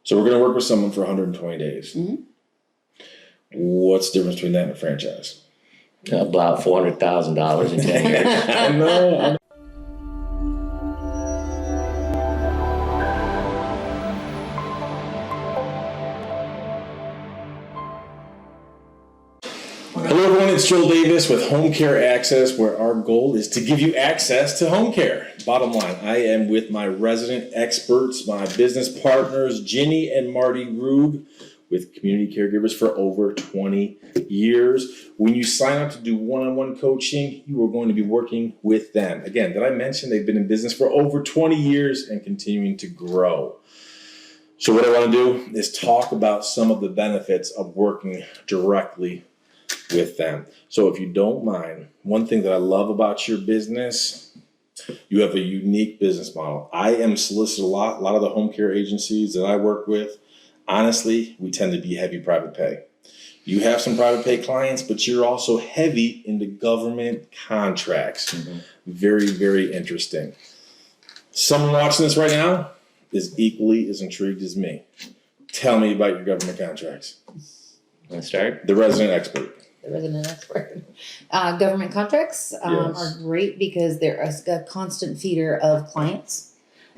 So we're going to work with someone for 120 days. Mm-hmm. What's the difference between that and a franchise? About $400,000 in 10 years. I know. Hello everyone, it's Joel Davis with Home Care Access, where our goal is to give you access to home care. Bottom line, I am with my resident experts, my business partners, Jeanne and Marty Rube, with Community Caregivers for over 20 years. When you sign up to do one-on-one coaching, you are going to be working with them. Again, did I mention they've been in business for over 20 years and continuing to grow? So what I want to do is talk about some of the benefits of working directly with them. So if you don't mind, one thing that I love about your business, you have a unique business model. I am solicited a lot of the home care agencies that I work with. Honestly, we tend to be heavy private pay. You have some private pay clients, but you're also heavy into government contracts. Mm-hmm. Very, very interesting. Someone watching this right now is equally as intrigued as me. Tell me about your government contracts. Want to start? The resident expert. The resident expert. Government contracts Yes. are great because they're a constant feeder of clients.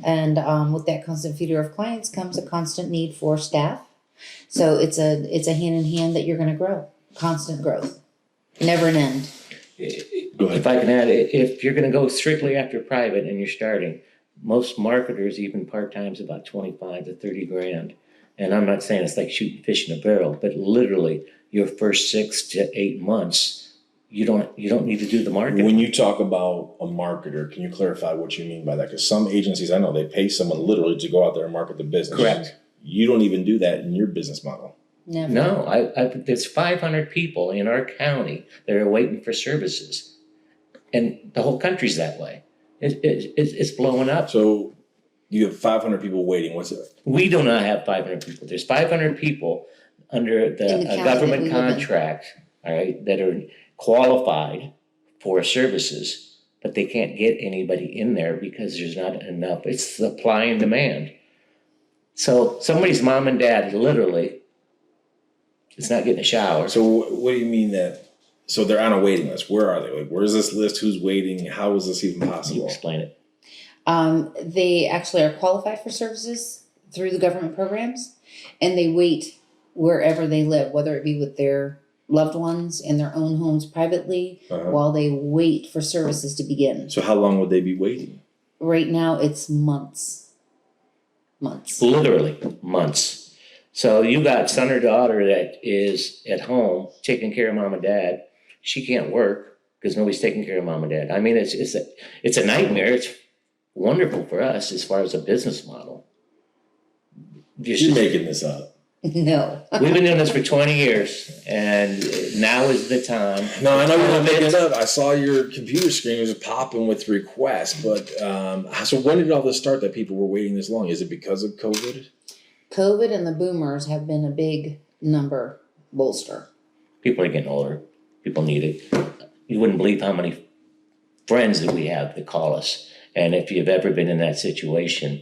And with that constant feeder of clients comes a constant need for staff. So it's a hand in hand that you're going to grow. Constant growth. Never an end. Go ahead. If I can add, if you're going to go strictly after private and you're starting, most marketers, even part-time, is about 25 to 30 grand. And I'm not saying it's like shooting fish in a barrel, but literally your first 6 to 8 months, you don't need to do the marketing. When you talk about a marketer, can you clarify what you mean by that? Because some agencies, I know, they pay someone literally to go out there and market the business. Correct. You don't even do that in your business model. Never. No, there's 500 people in our county that are waiting for services. And the whole country's that way. It's blowing up. So you have 500 people waiting. What's it? We do not have 500 people. There's 500 people under the government contract, all right, that are qualified for services, but they can't get anybody in there because there's not enough. It's supply and demand. So somebody's mom and dad literally is not getting a shower. So what do you mean that? So they're on a waiting list. Where are they? Like, where's this list? Who's waiting? How is this even possible? You explain it. They actually are qualified for services through the government programs, and they wait wherever they live, whether it be with their loved ones in their own homes privately, while they wait for services to begin. So how long would they be waiting? Right now, it's months. Months. Literally months. So you got son or daughter that is at home taking care of mom and dad. She can't work because nobody's taking care of mom and dad. I mean, it's a nightmare. It's wonderful for us as far as a business model. You're making this up. No. We've been doing this for 20 years, and now is the time. No, I know you're not making it up. I saw your computer screen was popping with requests, but so when did all this start that people were waiting this long? Is it because of COVID? COVID and the boomers have been a big number bolster. People are getting older. People need it. You wouldn't believe how many friends that we have that call us. And if you've ever been in that situation,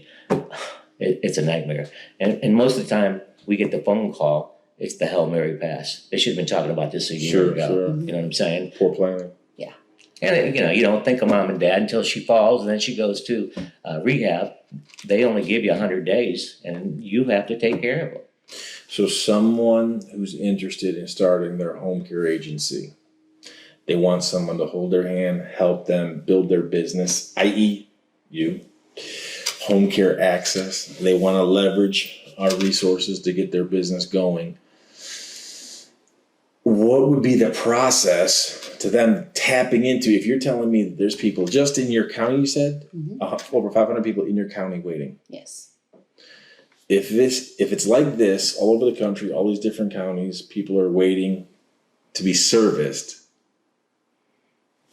it's a nightmare. And most of the time, we get the phone call, it's the Hail Mary pass. They should have been talking about this a year ago. Sure. You know what I'm saying? Poor planning. Yeah. And, you don't think of mom and dad until she falls, and then she goes to rehab. They only give you 100 days, and you have to take care of them. So someone who's interested in starting their home care agency, they want someone to hold their hand, help them build their business, i.e. you, Home Care Access. They want to leverage our resources to get their business going. What would be the process to them tapping into, if you're telling me that there's people just in your county, you said, over 500 people in your county waiting. Yes. If it's like this all over the country, all these different counties, people are waiting to be serviced.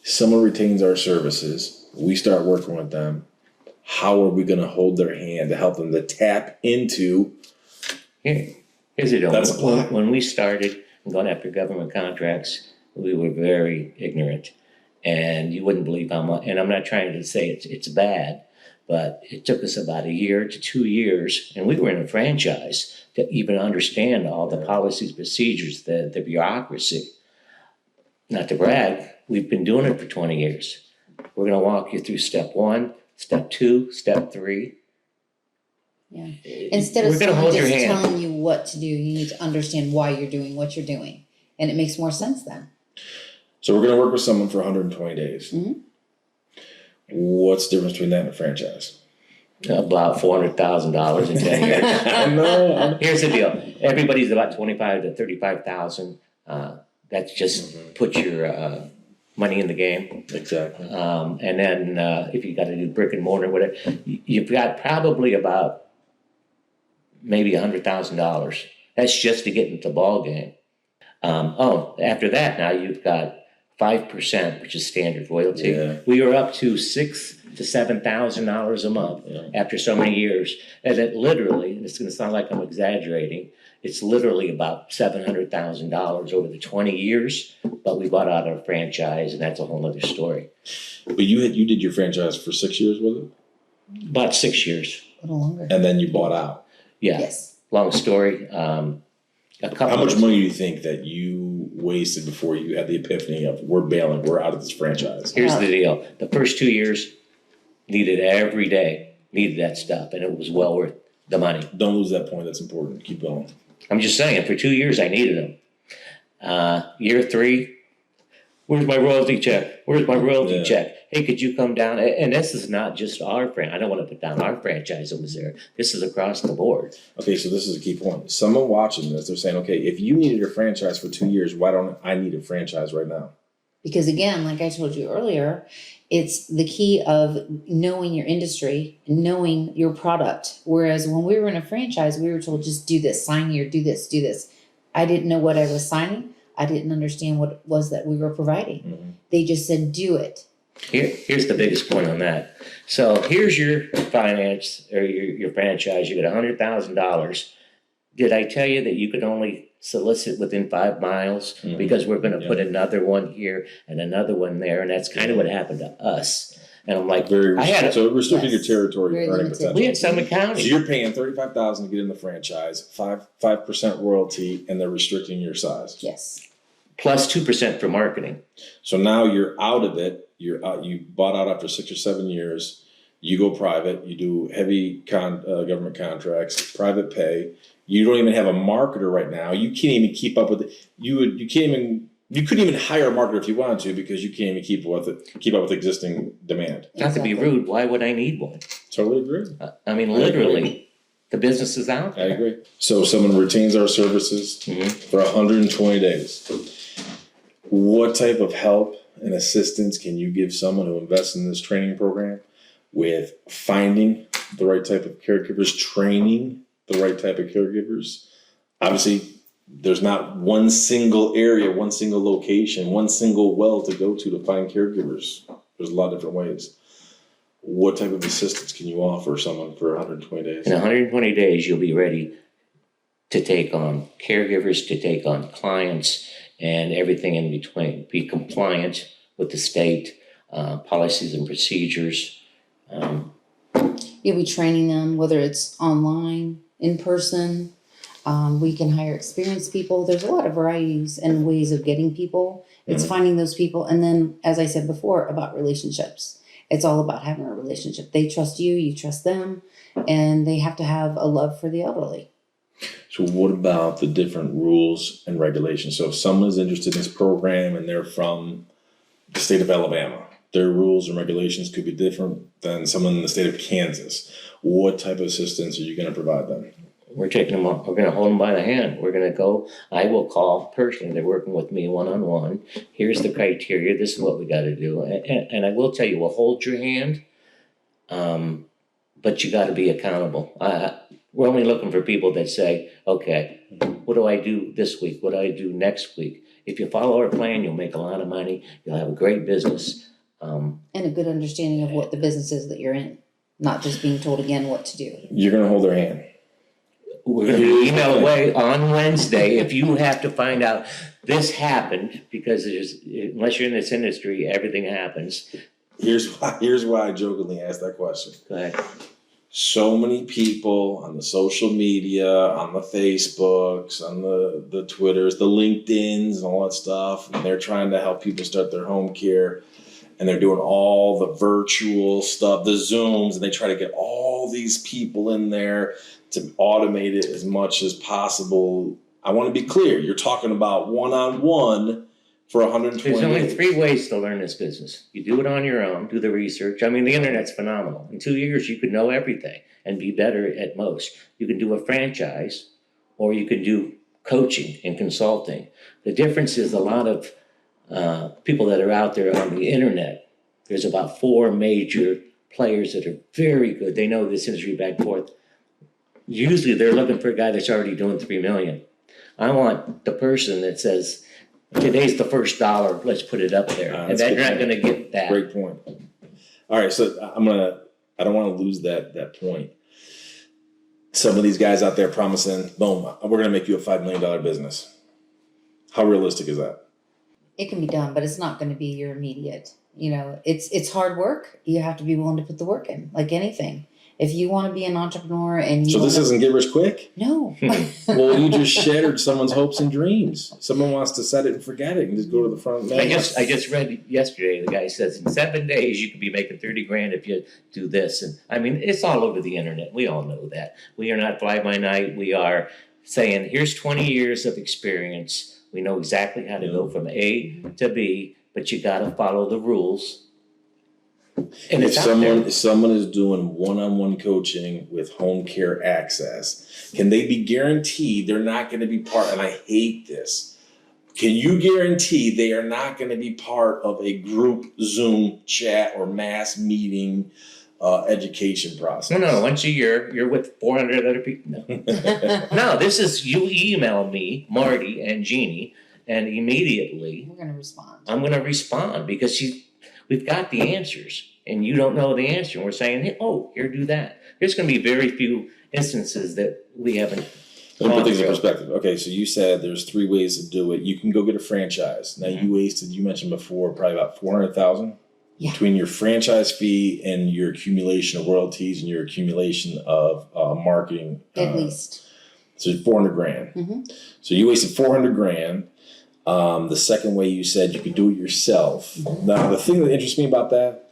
Someone retains our services. We start working with them. How are we going to hold their hand to help them to tap into? Here's the deal. That's a lot. When we started going after government contracts, we were very ignorant. And you wouldn't believe how much, and I'm not trying to say it's bad, But it took us about a year to 2 years, and we were in a franchise to even understand all the policies, procedures, the bureaucracy. Not to brag, we've been doing it for 20 years. We're going to walk you through step 1, step 2, step 3. Yeah. Instead of We're gonna someone hold your just hand. telling you what to do, you need to understand why you're doing what you're doing. And it makes more sense then. So we're going to work with someone for 120 days. Mhm. What's the difference between that and a franchise? About $400,000 in 10 years. I know. Here's the deal. Everybody's about 25 to 35,000. That's just put your money in the game. Exactly. And then if you got to do brick and mortar, whatever, you've got probably about maybe $100,000. That's just to get into the ball game. After that, now you've got 5%, which is standard royalty. Yeah. We were up to $6,000 to $7,000 a month after so many years. And it literally, and it's going to sound like I'm exaggerating, it's literally about $700,000 over the 20 years. But we bought out our franchise, and that's a whole other story. But you did your franchise for 6 years, was it? About 6 years. A little longer. And then you bought out. Yeah. Yes. Long story. How much money do you think that you wasted before you had the epiphany of we're bailing, we're out of this franchise? Here's the deal. The first 2 years needed every day, needed that stuff, and it was well worth the money. Don't lose that point. That's important. Keep going. I'm just saying, for 2 years I needed them. Year 3, where's my royalty check? Where's my royalty check? Hey, could you come down? And this is not just our franchise. I don't want to put down our franchise that was there. This is across the board. Okay, so this is a key point. Someone watching this, they're saying, okay, if you needed a franchise for 2 years, why don't I need a franchise right now? Because again, like I told you earlier, it's the key of knowing your industry, knowing your product. Whereas when we were in a franchise, we were told just do this, sign here, do this, do this. I didn't know what I was signing. I didn't understand what it was that we were providing. Mm-hmm. They just said, do it. Here's the biggest point on that. So here's your finance or your franchise. You got $100,000. Did I tell you that you could only solicit within 5 miles? Mhm. Because we're going to put another one here and another one there, and that's kind of what happened to us. And I'm like, So it restricted Yes. your territory Very earning limited. potential. we had Summit So County. you're paying $35,000 to get in the franchise, 5% royalty, and they're restricting your size. Yes. Plus 2% for marketing. So now you're out of it. You're out. You bought out after 6 or 7 years. You go private. You do heavy government contracts, private pay. You don't even have a marketer right now. You can't even keep up with it. You couldn't even hire a marketer if you wanted to because you can't even keep up with existing demand. Not to be rude, why would I need one? Totally agree. I mean, literally, the business is out I there. agree. So someone retains our services for 120 days. What type of help and assistance can you give someone who invests in this training program with finding the right type of caregivers, training the right type of caregivers? Obviously, there's not one single area, one single location, one single well to go to find caregivers. There's a lot of different ways. What type of assistance can you offer someone for 120 days? In 120 days, you'll be ready to take on caregivers, to take on clients, and everything in between. Be compliant with the state policies and procedures. You'll be training them, whether it's online, in person. We can hire experienced people. There's a lot of varieties and ways of getting people. It's finding those people. And then, as I said before, about relationships. It's all about having a relationship. They trust you, you trust them, and they have to have a love for the elderly. So what about the different rules and regulations? So if someone is interested in this program and they're from the state of Alabama, their rules and regulations could be different than someone in the state of Kansas. What type of assistance are you going to provide them? We're taking them up. We're going to hold them by the hand. We're going to go. I will call personally. They're working with me one-on-one. Here's the criteria. This is what we got to do. And I will tell you, we'll hold your hand, but you got to be accountable. We're only looking for people that say, okay, what do I do this week? What do I do next week? If you follow our plan, you'll make a lot of money. You'll have a great business. And a good understanding of what the business is that you're in, not just being told again what to do. You're going to hold their hand. We're going to email away on Wednesday. If you have to find out this happened, because unless you're in this industry, everything happens. Here's why I jokingly asked that question. Go ahead. So many people on the social media, on the Facebooks, on the Twitters, the LinkedIns, and all that stuff, and they're trying to help people start their home care, and they're doing all the virtual stuff, the Zooms, and they try to get all these people in there to automate it as much as possible. I want to be clear. You're talking about one-on-one for 120 There's only days. 3 ways to learn this business. You do it on your own, do the research. I mean, the internet's phenomenal. In 2 years, you could know everything and be better at most. You can do a franchise, or you can do coaching and consulting. The difference is a lot of people that are out there on the internet. There's about 4 major players that are very good. They know this industry back and forth. Usually, they're looking for a guy that's already doing 3 million. I want the person that says, today's the first dollar, let's put it up there. And then you're not going to get that. Great point. All right, so I don't want to lose that point. Some of these guys out there promising, boom, we're going to make you a $5 million business. How realistic is that? It can be done, but it's not going to be your immediate. It's hard work. You have to be willing to put the work in, like anything. If you want to be an entrepreneur and So this isn't get rich quick? No. Well, you just shattered someone's hopes and dreams. Someone wants to set it and forget it and just go to the front. I just read yesterday, the guy says in 7 days you could be making 30 grand if you do this. And I mean, it's all over the internet. We all know that. We are not fly by night. We are saying, here's 20 years of experience. We know exactly how to go from A to B, but you got to follow the rules. And if someone is doing one-on-one coaching with home care access, can they be guaranteed they're not going to be part, and I hate this, can you guarantee they are not going to be part of a group Zoom chat or mass meeting education process? No. Once a year, you're with 400 other people. No, no, this is, you email me, Marty and Jeanne, and immediately We're going to respond. I'm going to respond because we've got the answers and you don't know the answer. And we're saying, hey, here, do that. There's going to be very few instances that we haven't. Let me put things in perspective. Okay, so you said there's 3 ways to do it. You can go get a franchise. Now you mentioned before, probably about $400,000 between your franchise fee and your accumulation of royalties and your accumulation of marketing. At least. So $400 grand. Mm-hmm. So you wasted $400 grand. The second way you said you could do it yourself. Now, the thing that interests me about that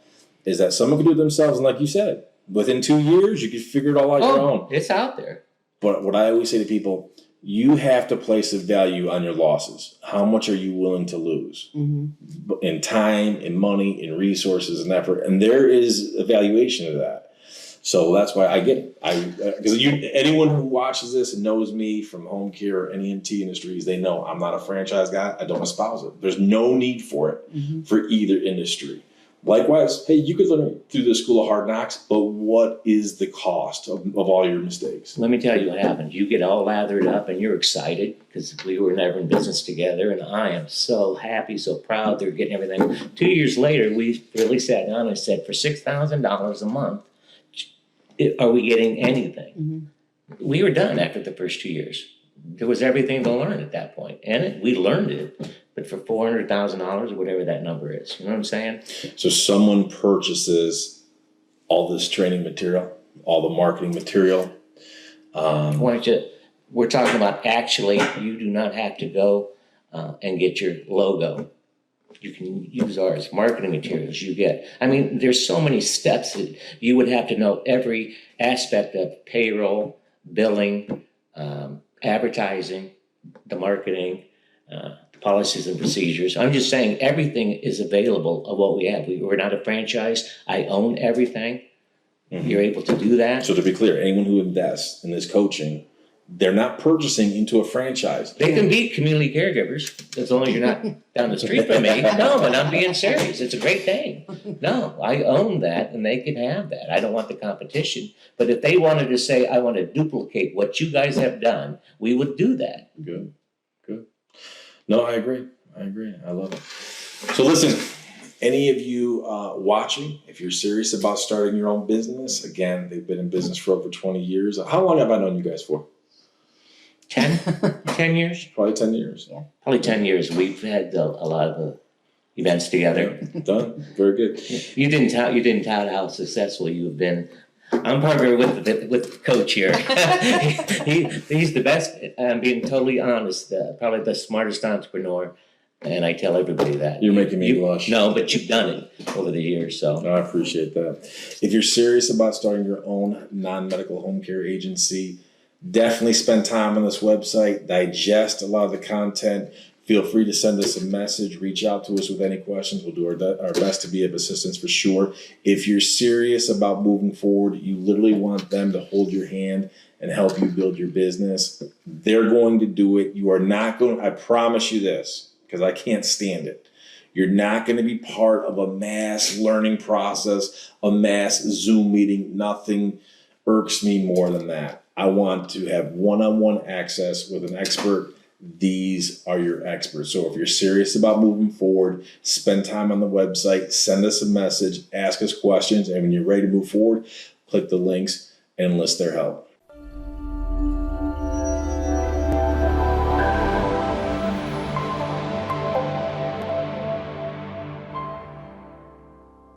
is that someone could do it themselves. And like you said, within 2 years, you could figure it all out your own. It's out there. But what I always say to people, you have to place a value on your losses. How much are you willing to lose? Mm-hmm. In time, in money, in resources, and effort. And there is a valuation of that. So that's why I get it. Because anyone who watches this and knows me from home care or any NT industries, they know I'm not a franchise guy. I don't espouse it. There's no need for it for either industry. Likewise, hey, you could learn it through the School of Hard Knocks, but what is the cost of all your mistakes? Let me tell you what happened. You get all lathered up and you're excited because we were never in business together. And I am so happy, so proud they're getting everything. 2 years later, we really sat down and said, for $6,000 a month, are we getting anything? Mm-hmm. We were done after the first 2 years. There was everything to learn at that point. And we learned it, but for $400,000 or whatever that number is. You know what I'm saying? So someone purchases all this training material, all the marketing material. We're talking about actually, you do not have to go and get your logo. You can use ours, marketing materials you get. I mean, there's so many steps that you would have to know every aspect of payroll, billing, advertising, the marketing, the policies and procedures. I'm just saying everything is available of what we have. We're not a franchise. I own everything. Mm-hmm. You're able to do that. So to be clear, anyone who invests in this coaching, they're not purchasing into a franchise. They can be community caregivers as long as you're not down the street from me. No, but I'm being serious. It's a great thing. No, I own that and they can have that. I don't want the competition. But if they wanted to say, I want to duplicate what you guys have done, we would do that. Good. No, I agree. I love it. So listen, any of you watching, if you're serious about starting your own business, again, they've been in business for over 20 years. How long have I known you guys for? 10 years? Probably 10 years. Yeah. Probably 10 years. We've had a lot of events together. Done. Very good. You didn't tout how successful you've been. I'm partnered with Coach here. He's the best. I'm being totally honest. Probably the smartest entrepreneur, and I tell everybody that. You're making me blush. No, but you've done it over the years. So I appreciate that. If you're serious about starting your own non-medical home care agency, definitely spend time on this website. Digest a lot of the content. Feel free to send us a message, reach out to us with any questions. We'll do our best to be of assistance for sure. If you're serious about moving forward, you literally want them to hold your hand and help you build your business. They're going to do it. You are not going, I promise you this, because I can't stand it. You're not going to be part of a mass learning process, a mass Zoom meeting. Nothing irks me more than that. I want to have one-on-one access with an expert. These are your experts. So if you're serious about moving forward, spend time on the website, send us a message, ask us questions, and when you're ready to move forward, click the links and enlist their help.